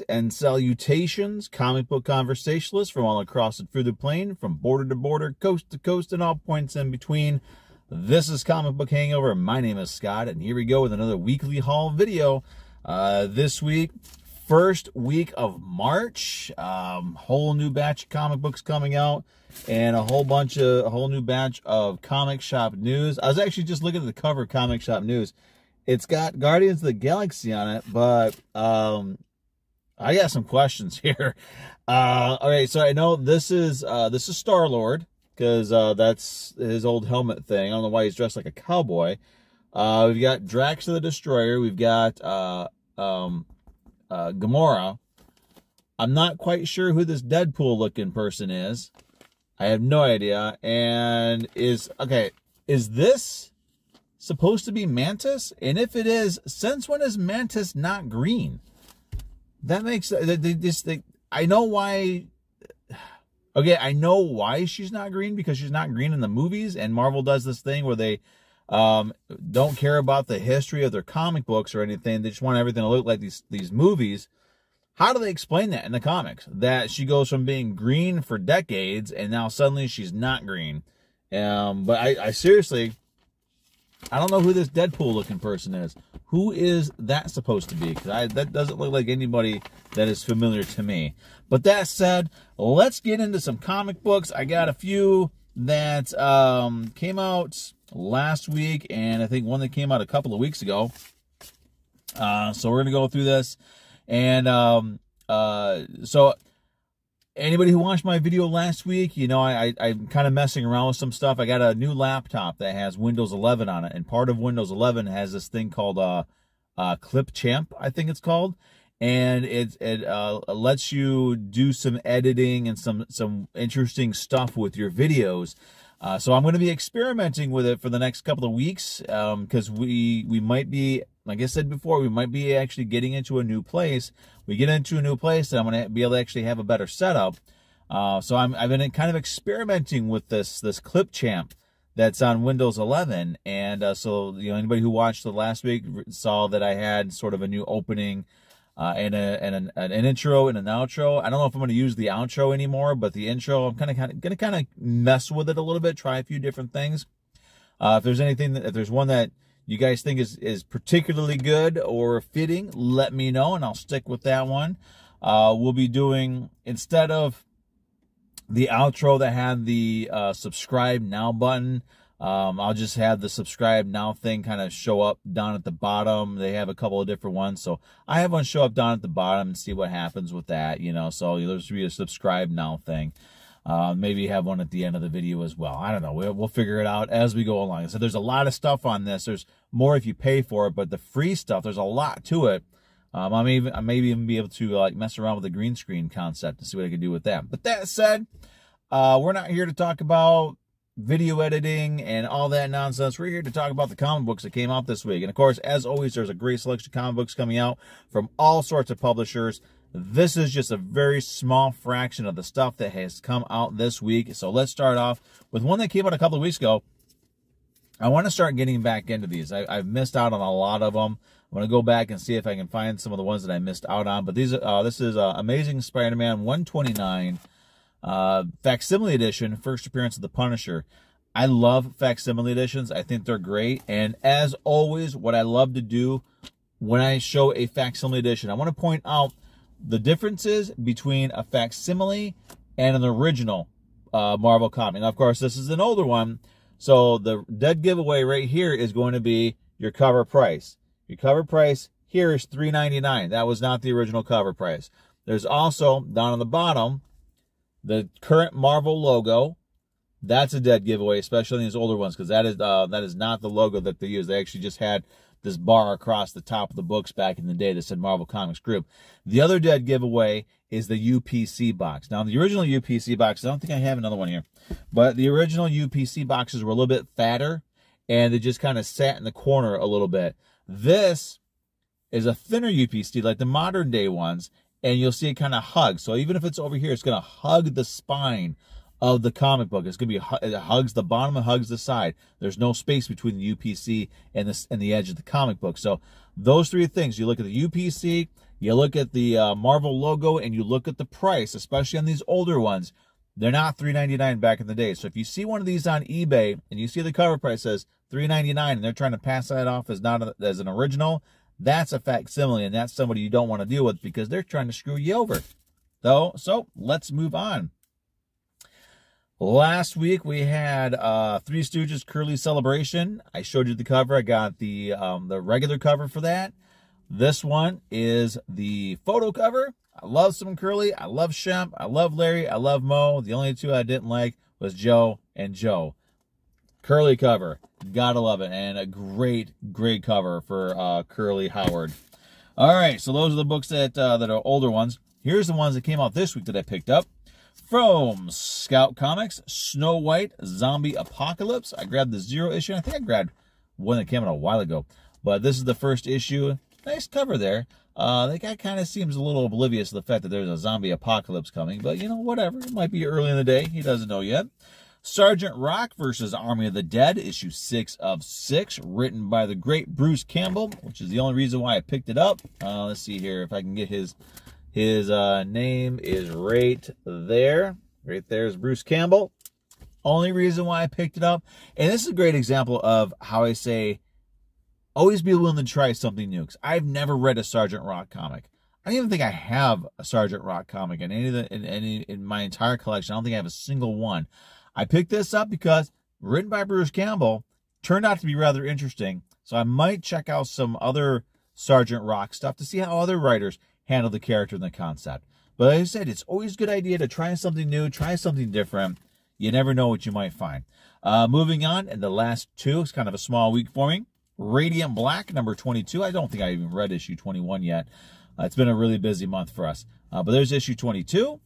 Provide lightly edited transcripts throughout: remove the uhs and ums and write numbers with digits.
and salutations, comic book conversationalists from all across and through the plane, from border to border, coast to coast, and all points in between. This is Comic Book Hangover. My name is Scott, and here we go with another weekly haul video. This week, first week of March, whole new batch of comic books coming out, and a whole new batch of comic shop news. I was actually just looking at the cover of Comic Shop News. It's got Guardians of the Galaxy on it, but I got some questions here. All right, so I know this is Star-Lord, because that's his old helmet thing. I don't know why he's dressed like a cowboy. We've got Drax the Destroyer. We've got Gamora. I'm not quite sure who this Deadpool-looking person is. I have no idea. And is this supposed to be Mantis? And if it is, since when is Mantis not green? That makes I know why. Okay, I know why she's not green, because she's not green in the movies, and Marvel does this thing where they don't care about the history of their comic books or anything. They just want everything to look like these movies. How do they explain that in the comics? That she goes from being green for decades and now suddenly she's not green. But I seriously, I don't know who this Deadpool-looking person is. Who is that supposed to be? Because that doesn't look like anybody that is familiar to me. But that said, let's get into some comic books. I got a few that came out last week, and I think one that came out a couple of weeks ago. So we're going to go through this. And so anybody who watched my video last week, you know, I'm kind of messing around with some stuff. I got a new laptop that has Windows 11 on it, and part of Windows 11 has this thing called Clipchamp, I think it's called, and it lets you do some editing and some interesting stuff with your videos. So I'm going to be experimenting with it for the next couple of weeks, because we might be, like I said before, we might be actually getting into a new place. We get into a new place, and I'm going to be able to actually have a better setup. So I've been kind of experimenting with this Clipchamp that's on Windows 11. And so, you know, anybody who watched the last week saw that I had sort of a new opening and an intro and an outro. I don't know if I'm going to use the outro anymore, but the intro, I'm going to mess with it a little bit, try a few different things. If there's one that you guys think is particularly good or fitting, let me know, and I'll stick with that one. We'll be doing, instead of the outro that had the subscribe now button, I'll just have the subscribe now thing kind of show up down at the bottom. They have a couple of different ones, so I have one show up down at the bottom and see what happens with that, you know. So there's be a subscribe now thing. Maybe have one at the end of the video as well. I don't know. We'll figure it out as we go along. So there's a lot of stuff on this. There's more if you pay for it, but the free stuff, there's a lot to it. I may even be able to like mess around with the green screen concept and see what I can do with that. But that said, we're not here to talk about video editing and all that nonsense. We're here to talk about the comic books that came out this week. And of course, as always, there's a great selection of comic books coming out from all sorts of publishers. This is just a very small fraction of the stuff that has come out this week. So let's start off with one that came out a couple of weeks ago. I want to start getting back into these. I've missed out on a lot of them. I'm going to go back and see if I can find some of the ones that I missed out on. But this is Amazing Spider-Man 129 Facsimile Edition, first appearance of the Punisher. I love facsimile editions. I think they're great. And as always, what I love to do when I show a facsimile edition, I want to point out the differences between a facsimile and an original Marvel comic. Now, of course, this is an older one, so the dead giveaway right here is going to be your cover price. Your cover price here is $3.99. That was not the original cover price. There's also, down on the bottom, the current Marvel logo. That's a dead giveaway, especially in these older ones, because that is not the logo that they use. They actually just had this bar across the top of the books back in the day that said Marvel Comics Group. The other dead giveaway is the UPC box. Now, the original UPC box, I don't think I have another one here, but the original UPC boxes were a little bit fatter, and they just kind of sat in the corner a little bit. This is a thinner UPC, like the modern day ones, and you'll see it kind of hug. So even if it's over here, it's going to hug the spine of the comic book. It's going to be, it hugs the bottom and hugs the side. There's no space between the UPC and the edge of the comic book. So those three things, you look at the UPC, You look at the Marvel logo and you look at the price, especially on these older ones. They're not $3.99 back in the day. So if you see one of these on eBay and you see the cover price says $3.99 and they're trying to pass that off as as an original, that's a facsimile, and that's somebody you don't want to deal with because they're trying to screw you over. So let's move on. Last week we had Three Stooges Curly Celebration. I showed you the cover. I got the regular cover for that. This one is the photo cover. I love some Curly. I love Shemp. I love Larry. I love Mo. The only two I didn't like was Joe and Joe. Curly cover. Gotta love it. And a great cover for Curly Howard. All right, so those are the books that are older ones. Here's the ones that came out this week that I picked up. From Scout Comics, Snow White Zombie Apocalypse. I grabbed the 0 issue. I think I grabbed one that came out a while ago. But this is the first issue. Nice cover there. The guy kind of seems a little oblivious to the fact that there's a zombie apocalypse coming. But, you know, whatever. It might be early in the day. He doesn't know yet. Sergeant Rock versus Army of the Dead, issue 6 of 6. Written by the great Bruce Campbell, which is the only reason why I picked it up. Let's see here if I can get his name is right there. Right there is Bruce Campbell. Only reason why I picked it up. And this is a great example of how I say, always be willing to try something new. Because I've never read a Sergeant Rock comic. I don't even think I have a Sergeant Rock comic in my entire collection. I don't think I have a single one. I picked this up because written by Bruce Campbell, turned out to be rather interesting. So I might check out some other Sergeant Rock stuff to see how other writers handle the character and the concept. But like I said, it's always a good idea to try something new, try something different. You never know what you might find. Moving on, and the last two, it's kind of a small week for me. Radiant Black, number 22. I don't think I even read issue 21 yet. It's been a really busy month for us. But there's issue 22.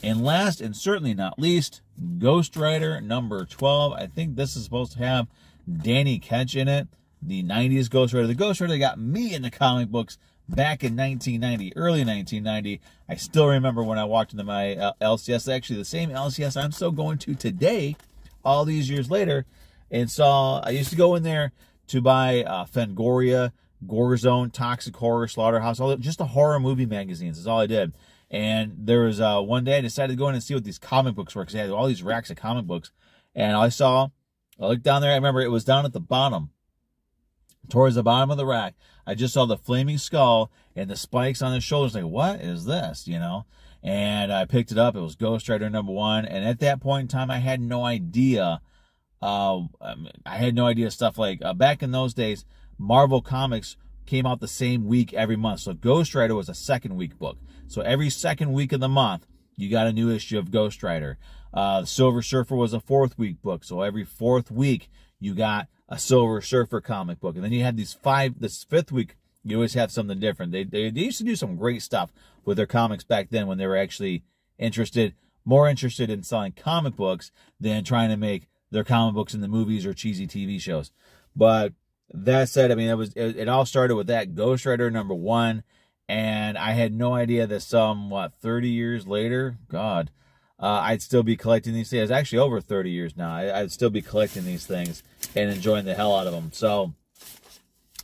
And last, and certainly not least, Ghost Rider, number 12. I think this is supposed to have Danny Ketch in it. The 90s Ghost Rider. The Ghost Rider that got me into comic books back in 1990, early 1990. I still remember when I walked into my LCS, actually the same LCS I'm still going to today, all these years later, and saw, I used to go in there to buy Fangoria, Gore Zone, Toxic Horror, Slaughterhouse, just the horror movie magazines is all I did. And there was one day I decided to go in and see what these comic books were, because they had all these racks of comic books. And I looked down there, I remember it was down at the bottom, towards the bottom of the rack. I just saw the flaming skull and the spikes on his shoulders. Like, what is this, you know? And I picked it up. It was Ghost Rider number 1. And at that point in time, I had no idea. I had no idea stuff like, back in those days, Marvel Comics came out the same week every month. So Ghost Rider was a second week book. So every second week of the month, you got a new issue of Ghost Rider. Silver Surfer was a 4th week book. So every 4th week, you got a Silver Surfer comic book. And then you had this 5th week, you always have something different. They used to do some great stuff with their comics back then when they were actually more interested in selling comic books than trying to make their comic books in the movies or cheesy TV shows. But that said, I mean, it all started with that Ghost Rider number 1. And I had no idea that 30 years later, God, I'd still be collecting these things. It's actually over 30 years now. I'd still be collecting these things and enjoying the hell out of them. So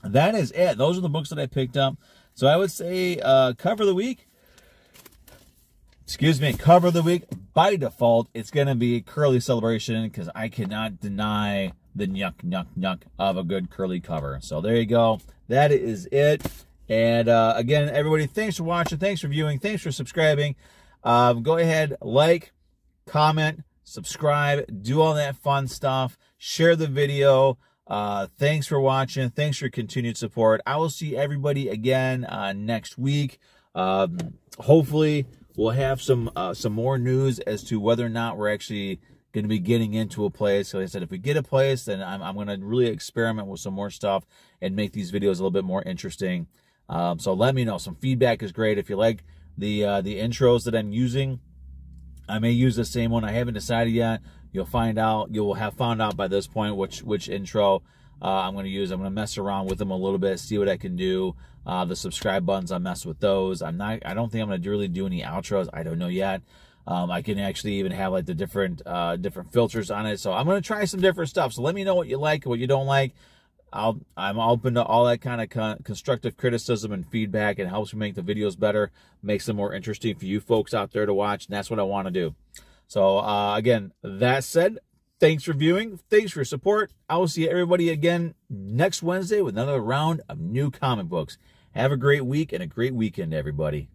that is it. Those are the books that I picked up. So I would say cover of the week. Cover of the week. By default, it's going to be Curly Celebration because I cannot deny the nyuk of a good Curly cover. So there you go. That is it. And again, everybody, thanks for watching. Thanks for viewing. Thanks for subscribing. Go ahead, like, comment, subscribe, do all that fun stuff. Share the video. Thanks for watching. Thanks for your continued support. I will see everybody again next week. Hopefully, we'll have some more news as to whether or not we're actually going to be getting into a place. So like I said, if we get a place, then I'm going to really experiment with some more stuff and make these videos a little bit more interesting. So let me know. Some feedback is great. If you like the intros that I'm using, I may use the same one. I haven't decided yet. You'll find out. You will have found out by this point which intro I'm going to use. I'm going to mess around with them a little bit, see what I can do. The subscribe buttons, I mess with those. I don't think I'm going to really do any outros. I don't know yet. I can actually even have like the different filters on it. So I'm going to try some different stuff. So let me know what you like, what you don't like. I'm open to all that kind of constructive criticism and feedback. It helps me make the videos better, makes them more interesting for you folks out there to watch, and that's what I want to do. So again, that said, thanks for viewing. Thanks for your support. I will see everybody again next Wednesday with another round of new comic books. Have a great week and a great weekend, everybody.